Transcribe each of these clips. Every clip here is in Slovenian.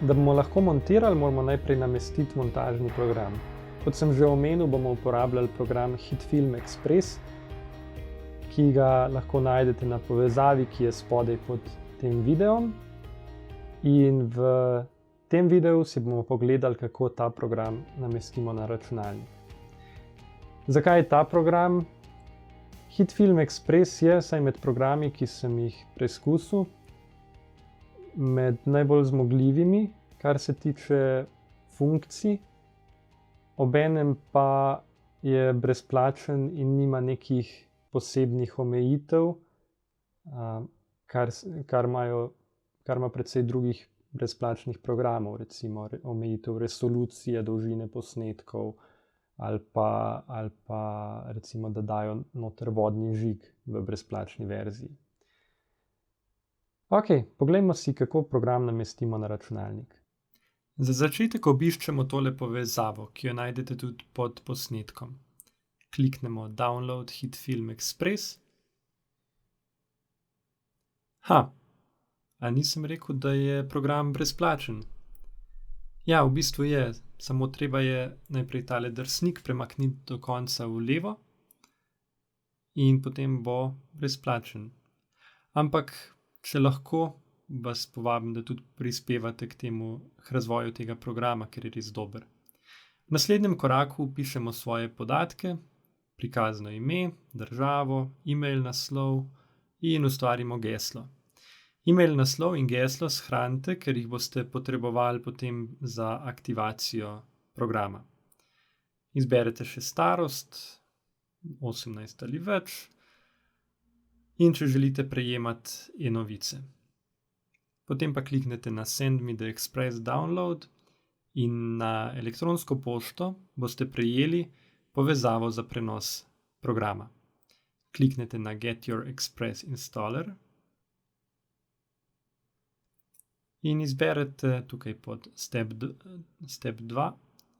Da bomo lahko montirali, moramo najprej namestiti montažni program. Kot sem že omenil, bomo uporabljali program HitFilm Express, ki ga lahko najdete na povezavi, ki je spodaj pod tem videom. In v tem videu si bomo pogledali, kako ta program namestimo na računalnik. Zakaj je ta program? HitFilm Express je, vsaj med programi, ki sem jih preizkusil, med najbolj zmogljivimi, kar se tiče funkcij, obenem pa je brezplačen in nima nekih posebnih omejitev, kar ima precej drugih brezplačnih programov, recimo omejitev resolucije, dolžine posnetkov ali pa recimo, da dajo noter vodni žig v brezplačni verziji. Ok, poglejmo si, kako program namestimo na računalnik. Za začetek obiščemo tole povezavo, ki jo najdete tudi pod posnetkom. Kliknemo Download HitFilm Express. A nisem rekel, da je program brezplačen? Ja, v bistvu je, samo treba je najprej tale drsnik premakniti do konca v levo in potem bo brezplačen. Ampak, če lahko, vas povabim, da tudi prispevate k razvoju tega programa, ker je res dober. V naslednjem koraku vpišemo svoje podatke, prikazno ime, državo, e-mail naslov in ustvarimo geslo. E-mail naslov in geslo shranite, ker jih boste potrebovali potem za aktivacijo programa. Izberete še starost, 18 ali več, in če želite prejemati e-novice. Potem pa kliknete na Send me the Express Download in na elektronsko pošto boste prejeli povezavo za prenos programa. Kliknete na Get your Express Installer in izberete tukaj pod Step 2,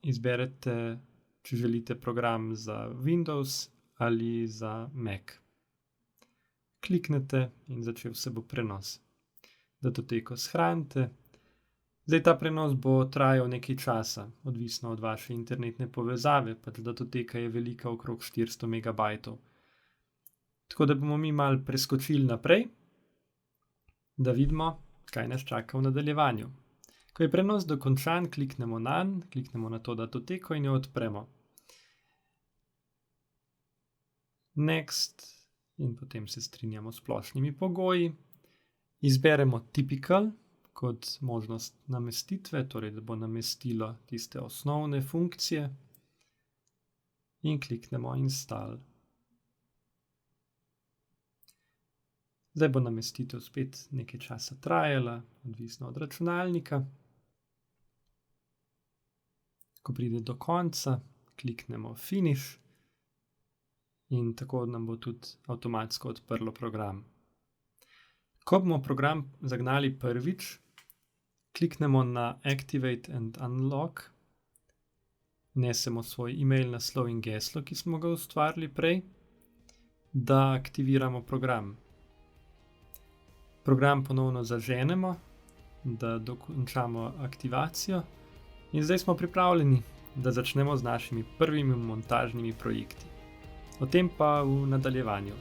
izberete, če želite program za Windows ali za Mac. Kliknete in začel se bo prenos. Datoteko shranite. Zdaj ta prenos bo trajal nekaj časa, odvisno od vaše internetne povezave, pač datoteka je velika okrog 400 megabajtov. Tako da bomo mi malo preskočili naprej, da vidimo, kaj nas čaka v nadaljevanju. Ko je prenos dokončan, kliknemo nanj, kliknemo na to datoteko in jo odpremo. Next in potem se strinjamo s splošnimi pogoji. Izberemo Typical kot možnost namestitve, torej da bo namestilo tiste osnovne funkcije in kliknemo Install. Zdaj bo namestitev spet nekaj časa trajala, odvisno od računalnika. Ko pride do konca, kliknemo Finish in tako nam bo tudi avtomatsko odprlo program. Ko bomo program zagnali prvič, kliknemo na Activate and Unlock, vnesemo svoj e-mail naslov in geslo, ki smo ga ustvarili prej, da aktiviramo program. Program ponovno zaženemo, da dokončamo aktivacijo in zdaj smo pripravljeni, da začnemo z našimi prvimi montažnimi projekti. O tem pa v nadaljevanju.